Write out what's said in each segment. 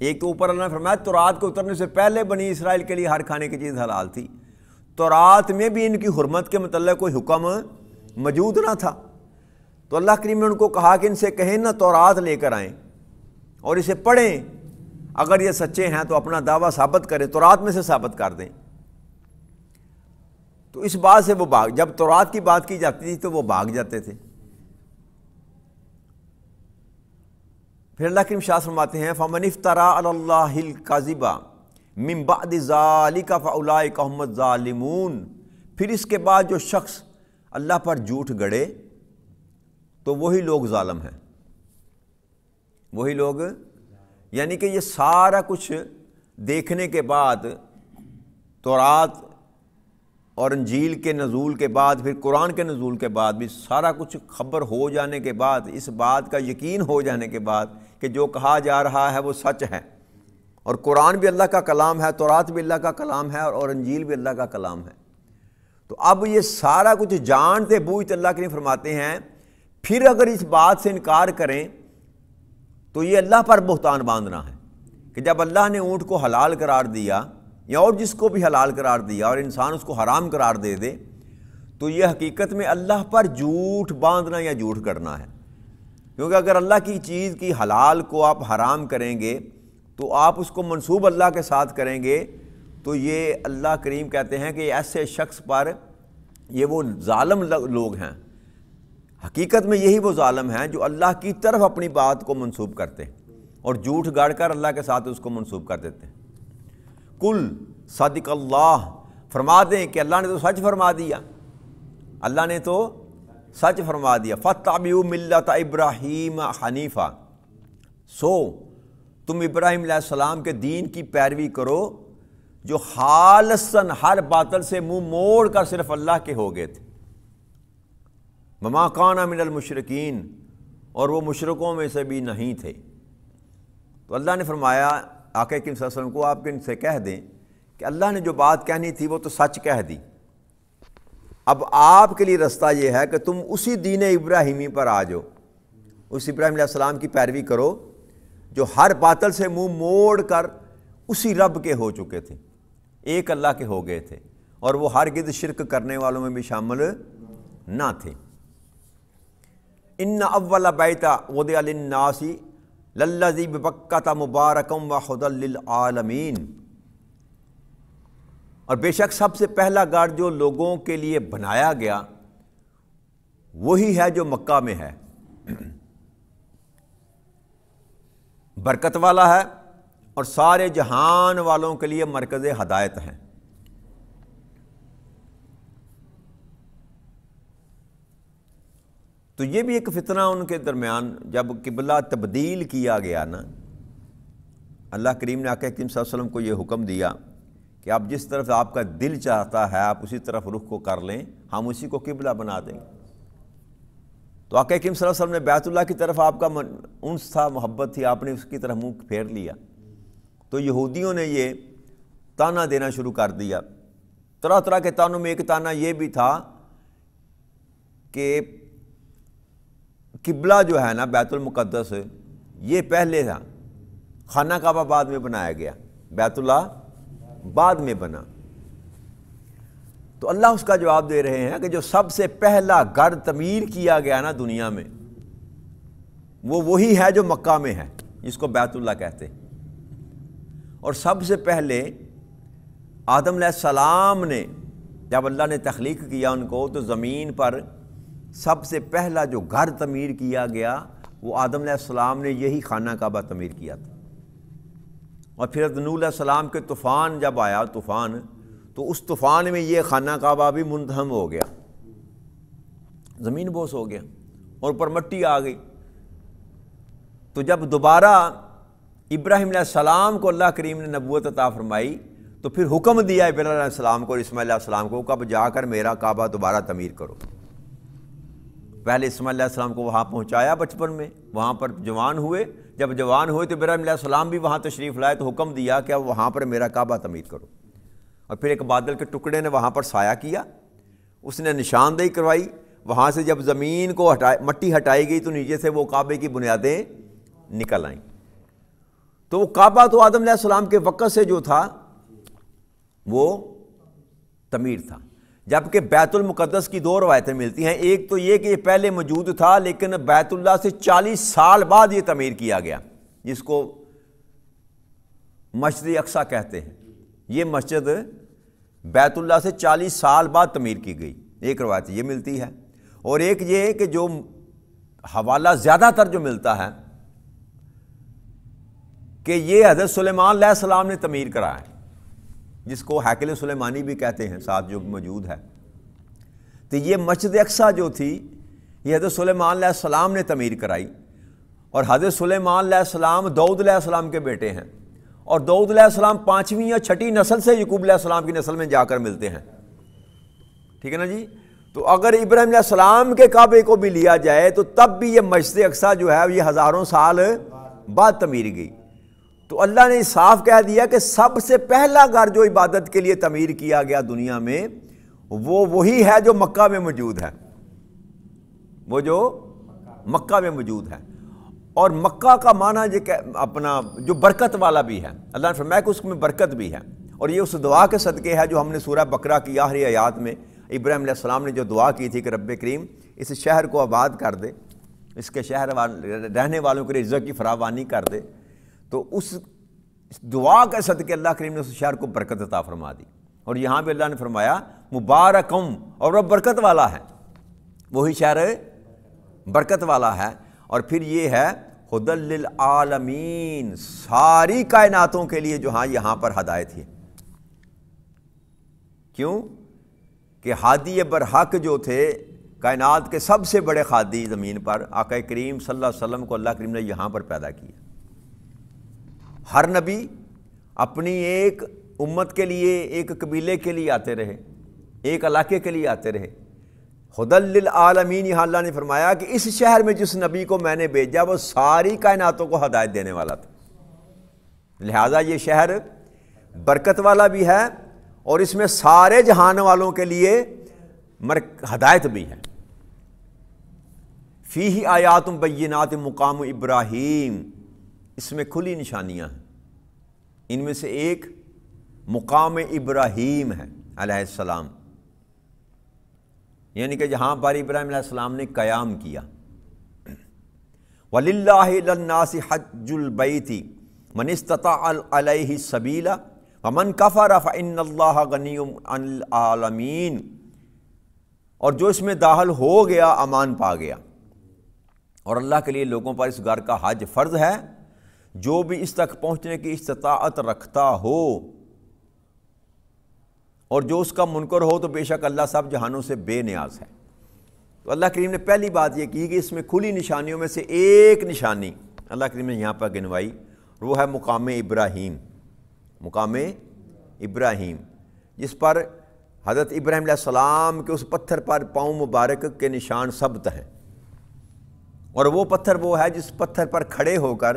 ایک تو اوپر اللہ نے فرمایا تورات کے اترنے سے پہلے بنی اسرائیل کے لیے ہر کھانے کی چیز حلال تھی، تورات میں بھی ان کی حرمت کے متعلق کوئی حکم موجود نہ تھا، تو اللہ کریم نے ان کو کہا کہ ان سے کہیں نہ تورات لے کر آئیں اور اسے پڑھیں، اگر یہ سچے ہیں تو اپنا دعویٰ ثابت کریں، تورات میں سے ثابت کر دیں۔ تو اس بات سے وہ جب تورات کی بات کی جاتی تھی تو وہ بھاگ جاتے تھے۔ پھر اللہ کریم شاہ فرماتے ہیں فَمَنِ افْتَرَىٰ عَلَى اللَّهِ الْكَذِبَ مِن بَعْدِ ذَلِكَ فَأُولَٰئِكَ هُمُ الظَّالِمُونَ، پھر اس کے بعد جو شخص اللہ پر جھوٹ گڑے تو وہی لوگ ظالم ہیں، وہی لوگ، یعنی کہ یہ سارا کچھ دیکھنے کے بعد، تورات اور انجیل کے نزول کے بعد، پھر قرآن کے نزول کے بعد بھی سارا کچھ خبر ہو جانے کے بعد، اس بات کا یقین ہو جانے کے بعد کہ جو کہا جا رہا ہے وہ سچ ہے، اور قرآن بھی اللہ کا کلام ہے، تورات بھی اللہ کا کلام ہے، اور انجیل بھی اللہ کا کلام ہے، تو اب یہ سارا کچھ جانتے بوجھتے اللہ کے لیے فرماتے ہیں پھر اگر اس بات سے انکار کریں تو یہ اللہ پر بہتان باندھنا ہے کہ جب اللہ نے اونٹ کو حلال قرار دیا یا اور جس کو بھی حلال قرار دیا اور انسان اس کو حرام قرار دے دے تو یہ حقیقت میں اللہ پر جھوٹ باندھنا یا جھوٹ کرنا ہے، کیونکہ اگر اللہ کی چیز کی حلال کو آپ حرام کریں گے تو آپ اس کو منسوب اللہ کے ساتھ کریں گے، تو یہ اللہ کریم کہتے ہیں کہ ایسے شخص پر یہ وہ ظالم لوگ ہیں، حقیقت میں یہی وہ ظالم ہیں جو اللہ کی طرف اپنی بات کو منسوب کرتے ہیں اور جھوٹ گاڑ کر اللہ کے ساتھ اس کو منسوب کر دیتے ہیں۔ کل صادق اللہ، فرما دیں کہ اللہ نے تو سچ فرما دیا، اللہ نے تو سچ فرما دیا۔ فَاتَّبِعُوا مِلَّةَ ابراہیم حنیفہ، سو تم ابراہیم علیہ السلام کے دین کی پیروی کرو جو خالصاً ہر باطل سے منہ موڑ کر صرف اللہ کے ہو گئے تھے، وَمَا كَانَ مِنَ الْمُشْرِكِينَ، اور وہ مشرکوں میں سے بھی نہیں تھے۔ تو اللہ نے فرمایا آقا کریم صلی اللہ علیہ وسلم کو آپ ان سے کہہ دیں کہ اللہ نے جو بات کہنی تھی وہ تو سچ کہہ دی، اب آپ کے لیے رستہ یہ ہے کہ تم اسی دین ابراہیمی پر آ جاؤ، اس ابراہیم علیہ السلام کی پیروی کرو جو ہر باطل سے منہ موڑ کر اسی رب کے ہو چکے تھے، ایک اللہ کے ہو گئے تھے، اور وہ ہرگز شرک کرنے والوں میں بھی شامل نہ تھے۔ ان اول بیت وضع للناس للذی ببکۃ مبارکا وہدی للعالمین، اور بے شک سب سے پہلا گھر جو لوگوں کے لیے بنایا گیا وہی ہے جو مکہ میں ہے، برکت والا ہے اور سارے جہان والوں کے لیے مرکز ہدایت ہے۔ تو یہ بھی ایک فتنہ ان کے درمیان، جب قبلہ تبدیل کیا گیا نا، اللہ کریم نے آقا کریم صلی اللہ علیہ وسلم کو یہ حکم دیا کہ آپ جس طرف آپ کا دل چاہتا ہے آپ اسی طرف رخ کو کر لیں، ہم اسی کو قبلہ بنا دیں گے۔ تو آقا کریم صلی اللہ علیہ وسلم نے بیت اللہ کی طرف آپ کا انس تھا، محبت تھی، آپ نے اس کی طرف منہ پھیر لیا، تو یہودیوں نے یہ تانا دینا شروع کر دیا۔ طرح طرح کے تانوں میں ایک تانا یہ بھی تھا کہ قبلہ جو ہے نا بیت المقدس یہ پہلے تھا، خانہ کعبہ بعد میں بنایا گیا، بیت اللہ بعد میں بنا۔ تو اللہ اس کا جواب دے رہے ہیں کہ جو سب سے پہلا گھر تعمیر کیا گیا نا دنیا میں وہ وہی ہے جو مکہ میں ہے، جس کو بیت اللہ کہتے ہیں، اور سب سے پہلے آدم علیہ السلام نے جب اللہ نے تخلیق کیا ان کو تو زمین پر سب سے پہلا جو گھر تعمیر کیا گیا وہ آدم علیہ السلام نے یہی خانہ کعبہ تعمیر کیا تھا، اور پھر نوح علیہ السلام کے طوفان جب آیا طوفان، تو اس طوفان میں یہ خانہ کعبہ بھی منہدم ہو گیا، زمین بوس ہو گیا اور اوپر مٹی آ گئی۔ تو جب دوبارہ ابراہیم علیہ السلام کو اللہ کریم نے نبوت عطا فرمائی تو پھر حکم دیا ابراہیم علیہ السلام کو اور اسماعیل علیہ السلام کو کہ اب جا کر میرا کعبہ دوبارہ تعمیر کرو۔ پہلے اسماعیل علیہ السلام کو وہاں پہنچایا بچپن میں، وہاں پر جوان ہوئے، جب جوان ہوئے تو ابراہیم علیہ السلام بھی وہاں تشریف لائے تو حکم دیا کہ اب وہاں پر میرا کعبہ تعمیر کرو، اور پھر ایک بادل کے ٹکڑے نے وہاں پر سایہ کیا، اس نے نشاندہی کروائی، وہاں سے جب زمین کو مٹی ہٹائی گئی تو نیچے سے وہ کعبے کی بنیادیں نکل آئیں۔ تو وہ کعبہ تو آدم علیہ السلام کے وقت سے جو تھا وہ تعمیر تھا، جبکہ بیت المقدس کی دو روایتیں ملتی ہیں۔ ایک تو یہ کہ یہ پہلے موجود تھا لیکن بیت اللہ سے 40 سال بعد یہ تعمیر کیا گیا، جس کو مسجد اقصیٰ کہتے ہیں۔ یہ مسجد بیت اللہ سے 40 سال بعد تعمیر کی گئی، ایک روایت یہ ملتی ہے۔ اور ایک یہ کہ جو حوالہ زیادہ تر جو ملتا ہے کہ یہ حضرت سلیمان علیہ السلام نے تعمیر کرا ہے، جس کو ہیکل سلیمانی بھی کہتے ہیں، ساتھ جو موجود ہے۔ تو یہ مسجد اقصیٰ جو تھی یہ حضرت سلیمان علیہ السلام نے تعمیر کرائی، اور حضرت سلیمان علیہ السلام داؤد علیہ السلام کے بیٹے ہیں، اور داؤد علیہ السلام 5ویں یا 6ٹھی نسل سے یعقوب علیہ السلام کی نسل میں جا کر ملتے ہیں، ٹھیک ہے نا جی۔ تو اگر ابراہیم علیہ السلام کے کعبے کو بھی لیا جائے تو تب بھی یہ مسجد اقصیٰ جو ہے یہ ہزاروں سال بعد تعمیر گئی۔ تو اللہ نے صاف کہہ دیا کہ سب سے پہلا گھر جو عبادت کے لیے تعمیر کیا گیا دنیا میں وہ وہی ہے جو مکہ میں موجود ہے، وہ جو مکہ میں موجود ہے۔ اور مکہ کا معنی یہ کہ اپنا جو برکت والا بھی ہے، اللہ نے فرمایا کہ اس میں برکت بھی ہے، اور یہ اس دعا کے صدقے ہے جو ہم نے سورہ بقرہ کی آخری آیات میں ابراہیم علیہ السلام نے جو دعا کی تھی کہ رب کریم اس شہر کو آباد کر دے، اس کے شہر رہنے والوں کے لیے رزق کی فراوانی کر دے، تو اس دعا کے صدقے اللہ کریم نے اس شہر کو برکت عطا فرما دی۔ اور یہاں بھی اللہ نے فرمایا مبارکم، اور وہ برکت والا ہے، وہی شہر برکت والا ہے۔ اور پھر یہ ہے ہدی للعالمین، ساری کائناتوں کے لیے جو یہاں پر ہدایت ہے۔ کیوں کہ ہادی برحق جو تھے، کائنات کے سب سے بڑے ہادی زمین پر آقا کریم صلی اللہ علیہ وسلم کو اللہ کریم نے یہاں پر پیدا کیا۔ ہر نبی اپنی ایک امت کے لیے، ایک قبیلے کے لیے آتے رہے، ایک علاقے کے لیے آتے رہے۔ ہدی للعالمین، یہاں اللہ نے فرمایا کہ اس شہر میں جس نبی کو میں نے بھیجا وہ ساری کائناتوں کو ہدایت دینے والا تھا، لہٰذا یہ شہر برکت والا بھی ہے اور اس میں سارے جہان والوں کے لیے ہدایت بھی ہے۔ فیہ آیات بینات مقام ابراہیم، اس میں کھلی نشانیاں ہیں، ان میں سے ایک مقام ابراہیم ہے علیہ السلام، یعنی کہ جہاں پر ابراہیم علیہ السلام نے قیام کیا۔ وَلِلَّهِ لِلنَّاسِ حَجُّ الْبَيْتِ مَنِ اسْتَطَاعَ إِلَيْهِ سَبِيلًا وَمَنْ كَفَرَ فَإِنَّ اللَّهَ غَنِيٌّ عَنِ الْعَالَمِينَ، اور جو اس میں داخل ہو گیا امان پا گیا، اور اللہ کے لیے لوگوں پر اس گھر کا حج فرض ہے، جو بھی اس تک پہنچنے کی استطاعت رکھتا ہو، اور جو اس کا منکر ہو تو بے شک اللہ سب جہانوں سے بے نیاز ہے۔ تو اللہ کریم نے پہلی بات یہ کی کہ اس میں کھلی نشانیوں میں سے ایک نشانی اللہ کریم نے یہاں پر گنوائی، وہ ہے مقام ابراہیم۔ مقام ابراہیم جس پر حضرت ابراہیم علیہ السلام کے اس پتھر پر پاؤں مبارک کے نشان ثبت ہیں، اور وہ پتھر وہ ہے جس پتھر پر کھڑے ہو کر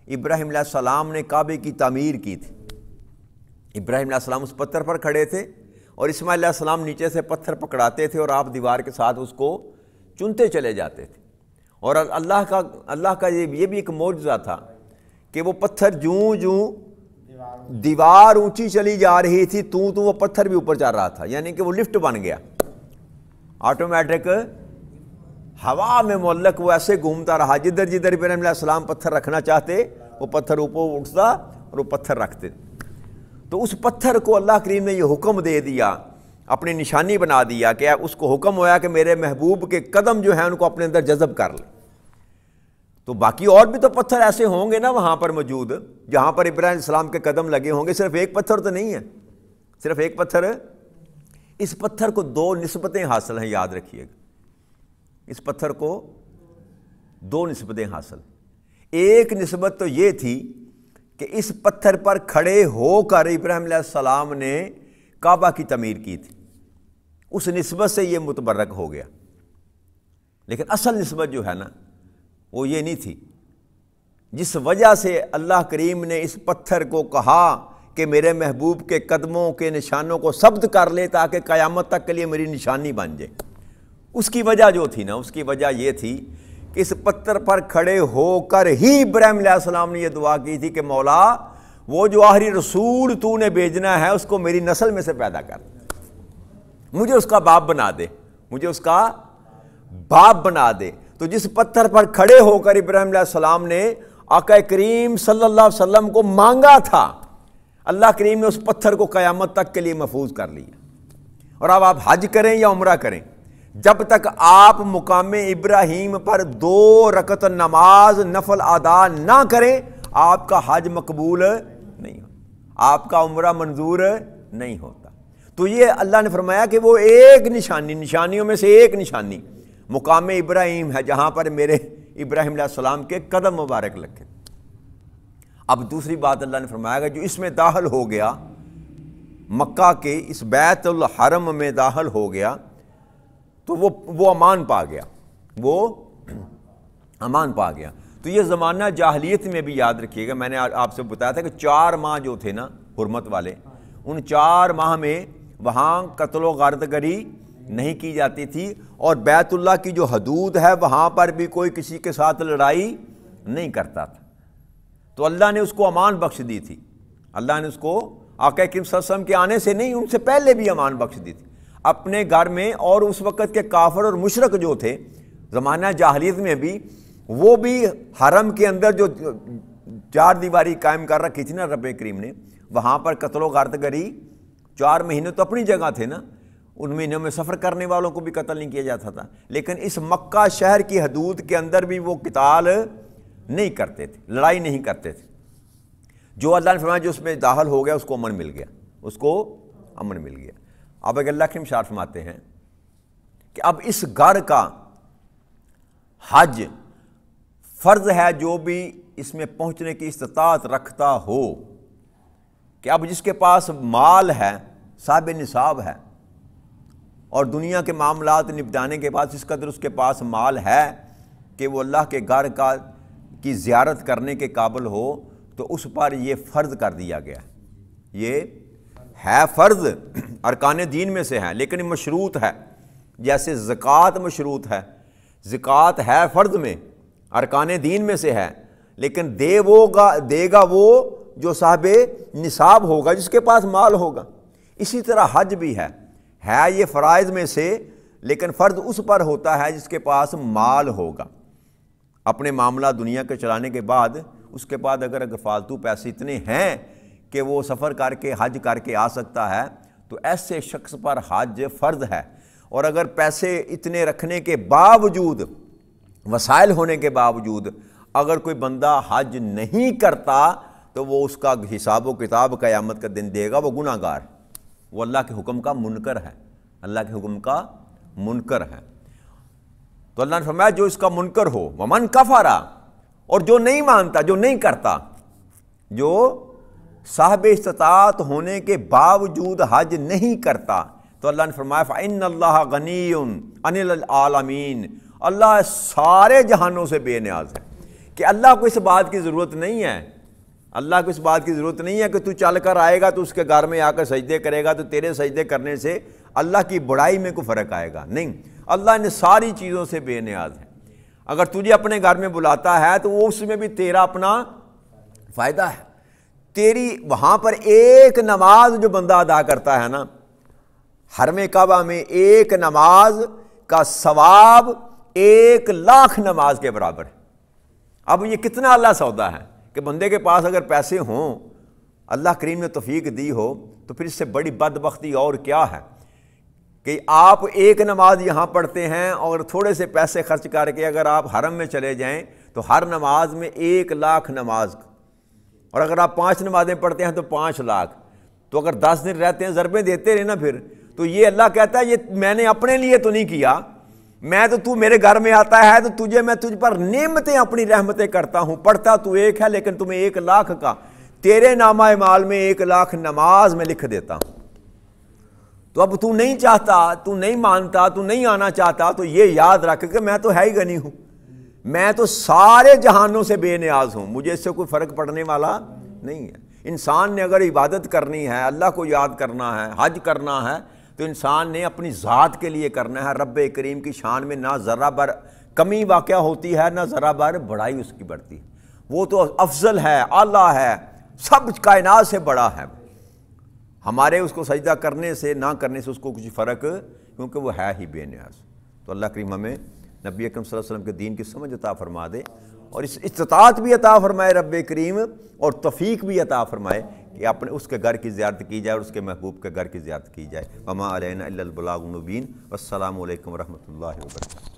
ابراہیم علیہ السلام نے کعبے کی تعمیر کی تھی۔ ابراہیم علیہ السلام اس پتھر پر کھڑے تھے اور اسماعیل علیہ السلام نیچے سے پتھر پکڑاتے تھے اور آپ دیوار کے ساتھ اس کو چنتے چلے جاتے تھے۔ اور اللہ کا یہ بھی ایک معجزہ تھا کہ وہ پتھر جوں دیوار اونچی چلی جا رہی تھی تو وہ پتھر بھی اوپر چل رہا تھا، یعنی کہ وہ لفٹ بن گیا، آٹومیٹک ہوا میں معلق وہ ایسے گھومتا رہا، جدھر جدھر ابراہیم علیہ السلام پتھر رکھنا چاہتے وہ پتھر اوپر اٹھتا اور وہ پتھر رکھتے۔ تو اس پتھر کو اللہ کریم نے یہ حکم دے دیا، اپنی نشانی بنا دیا کہ اس کو حکم ہوا کہ میرے محبوب کے قدم جو ہیں ان کو اپنے اندر جذب کر لے۔ تو باقی اور بھی تو پتھر ایسے ہوں گے نا وہاں پر موجود جہاں پر ابراہیم علیہ السلام کے قدم لگے ہوں گے، صرف ایک پتھر تو نہیں ہے، صرف ایک پتھر۔ اس پتھر کو دو نسبتیں حاصل ہیں، یاد رکھیے گا، اس پتھر کو دو نسبتیں حاصل۔ ایک نسبت تو یہ تھی کہ اس پتھر پر کھڑے ہو کر ابراہیم علیہ السلام نے کعبہ کی تعمیر کی تھی، اس نسبت سے یہ متبرک ہو گیا، لیکن اصل نسبت جو ہے نا وہ یہ نہیں تھی، جس وجہ سے اللہ کریم نے اس پتھر کو کہا کہ میرے محبوب کے قدموں کے نشانوں کو ثبت کر لے تاکہ قیامت تک کے لیے میری نشانی بن جائے۔ اس کی وجہ جو تھی نا، اس کی وجہ یہ تھی کہ اس پتھر پر کھڑے ہو کر ہی ابراہیم علیہ السلام نے یہ دعا کی تھی کہ مولا وہ جو آخری رسول تو نے بھیجنا ہے اس کو میری نسل میں سے پیدا کر، مجھے اس کا باپ بنا دے، مجھے اس کا باپ بنا دے۔ تو جس پتھر پر کھڑے ہو کر ابراہیم علیہ السلام نے آقا کریم صلی اللہ علیہ وسلم کو مانگا تھا، اللہ کریم نے اس پتھر کو قیامت تک کے لیے محفوظ کر لیا۔ اور اب آپ حج کریں یا عمرہ کریں، جب تک آپ مقام ابراہیم پر 2 رکعت نماز نفل ادا نہ کریں آپ کا حج مقبول نہیں ہوتا، آپ کا عمرہ منظور نہیں ہوتا۔ تو یہ اللہ نے فرمایا کہ وہ ایک نشانی، نشانیوں میں سے ایک نشانی مقام ابراہیم ہے جہاں پر میرے ابراہیم علیہ السلام کے قدم مبارک لگے۔ اب دوسری بات اللہ نے فرمایا کہ جو اس میں داخل ہو گیا، مکہ کے اس بیت الحرم میں داخل ہو گیا تو وہ امان پا گیا، وہ امان پا گیا۔ تو یہ زمانہ جاہلیت میں بھی یاد رکھیے گا، میں نے آپ سے بتایا تھا کہ 4 ماہ جو تھے نا حرمت والے، ان 4 ماہ میں وہاں قتل و غارت گری نہیں کی جاتی تھی، اور بیت اللہ کی جو حدود ہے وہاں پر بھی کوئی کسی کے ساتھ لڑائی نہیں کرتا تھا۔ تو اللہ نے اس کو امان بخش دی تھی، اللہ نے اس کو آقا کریم صلی اللہ علیہ وسلم کے آنے سے نہیں، ان سے پہلے بھی امان بخش دی تھی اپنے گھر میں۔ اور اس وقت کے کافر اور مشرک جو تھے زمانہ جاہلیت میں بھی، وہ بھی حرم کے اندر جو 4 دیواری قائم کر رکھی تھی نا رب کریم نے، وہاں پر قتل و غارت گری 4 مہینے تو اپنی جگہ تھے نا، ان مہینوں میں سفر کرنے والوں کو بھی قتل نہیں کیا جاتا تھا، لیکن اس مکہ شہر کی حدود کے اندر بھی وہ قتال نہیں کرتے تھے، لڑائی نہیں کرتے تھے۔ جو اللہ نے فرمایا جو اس میں داخل ہو گیا اس کو امن مل گیا، اس کو امن مل گیا۔ اب اگر اللہ کریم ارشاد فرماتے ہیں کہ اب اس گھر کا حج فرض ہے جو بھی اس میں پہنچنے کی استطاعت رکھتا ہو، کہ اب جس کے پاس مال ہے، صاحب نصاب ہے، اور دنیا کے معاملات نپٹانے کے بعد اس قدر اس کے پاس مال ہے کہ وہ اللہ کے گھر کی زیارت کرنے کے قابل ہو، تو اس پر یہ فرض کر دیا گیا۔ یہ ہے فرض، ارکان دین میں سے ہے، لیکن مشروط ہے، جیسے زکوٰۃ مشروط ہے، زکوٰۃ ہے فرض میں، ارکان دین میں سے ہے، لیکن دے گا وہ جو صاحب نصاب ہوگا، جس کے پاس مال ہوگا۔ اسی طرح حج بھی ہے یہ فرائض میں سے، لیکن فرض اس پر ہوتا ہے جس کے پاس مال ہوگا۔ اپنے معاملہ دنیا کے چلانے کے بعد، اس کے بعد اگر فالتو پیسے اتنے ہیں کہ وہ سفر کر کے حج کر کے آ سکتا ہے، تو ایسے شخص پر حج فرض ہے۔ اور اگر پیسے اتنے رکھنے کے باوجود، وسائل ہونے کے باوجود اگر کوئی بندہ حج نہیں کرتا تو وہ اس کا حساب و کتاب قیامت کا دن دے گا، وہ گناہ گار، وہ اللہ کے حکم کا منکر ہے، اللہ کے حکم کا منکر ہے۔ تو اللہ نے فرمایا جو اس کا منکر ہو، ومن کفر، اور جو نہیں مانتا، جو نہیں کرتا، جو صاحب استطاعت ہونے کے باوجود حج نہیں کرتا، تو اللہ نے فرمایا فَإِنَّ اللَّهَ غَنِيٌّ عَنِ الْعَالَمِينَ، اللہ سارے جہانوں سے بے نیاز ہے، کہ اللہ کو اس بات کی ضرورت نہیں ہے، اللہ کو اس بات کی ضرورت نہیں ہے کہ تو چل کر آئے گا تو اس کے گھر میں آ کر سجدے کرے گا تو تیرے سجدے کرنے سے اللہ کی بڑائی میں کوئی فرق آئے گا، نہیں، اللہ نے ساری چیزوں سے بے نیاز ہے۔ اگر تجھے اپنے گھر میں بلاتا ہے تو وہ اس میں بھی تیرا اپنا فائدہ ہے، تیری وہاں پر ایک نماز جو بندہ ادا کرتا ہے نا حرم کعبہ میں، ایک نماز کا ثواب 1,00,000 نماز کے برابر ہے۔ اب یہ کتنا اللہ سودا ہے کہ بندے کے پاس اگر پیسے ہوں، اللہ کریم نے توفیق دی ہو، تو پھر اس سے بڑی بدبختی اور کیا ہے کہ آپ ایک نماز یہاں پڑھتے ہیں اور تھوڑے سے پیسے خرچ کر کے اگر آپ حرم میں چلے جائیں تو ہر نماز میں 1,00,000 نماز، اور اگر آپ 5 نمازیں پڑھتے ہیں تو 5,00,000، تو اگر 10 دن رہتے ہیں ضربیں دیتے رہے نا پھر، تو یہ اللہ کہتا ہے یہ میں نے اپنے لیے تو نہیں کیا، میں تو میرے گھر میں آتا ہے تو تجھ پر نعمتیں اپنی رحمتیں کرتا ہوں، پڑھتا تو ایک ہے لیکن تمہیں 1,00,000 کا تیرے نامہ اعمال میں 1,00,000 نماز میں لکھ دیتا ہوں۔ تو اب تو نہیں چاہتا، تو نہیں مانتا، تو نہیں آنا چاہتا، تو یہ یاد رکھ کہ میں تو ہے ہی غنی ہوں، میں تو سارے جہانوں سے بے نیاز ہوں، مجھے اس سے کوئی فرق پڑنے والا نہیں ہے۔ انسان نے اگر عبادت کرنی ہے، اللہ کو یاد کرنا ہے، حج کرنا ہے، تو انسان نے اپنی ذات کے لیے کرنا ہے، رب کریم کی شان میں نہ ذرہ بر کمی واقع ہوتی ہے نہ ذرا بار بڑائی اس کی بڑھتی ہے، وہ تو افضل ہے، اعلیٰ ہے، سب کائنات سے بڑا ہے۔ ہمارے اس کو سجدہ کرنے سے نہ کرنے سے اس کو کچھ فرق، کیونکہ وہ ہے ہی بے نیاز۔ تو اللہ کریم ہمیں نبی اکرم صلی اللہ علیہ وسلم کے دین کی سمجھ عطا فرما دے، اور اس استطاعت بھی عطا فرمائے رب کریم، اور توفیق بھی عطا فرمائے کہ اپنے اس کے گھر کی زیارت کی جائے اور اس کے محبوب کے گھر کی زیارت کی جائے۔ وما علینا الا البلاغ المبین۔ والسلام علیکم ورحمۃ اللہ وبرکاتہ۔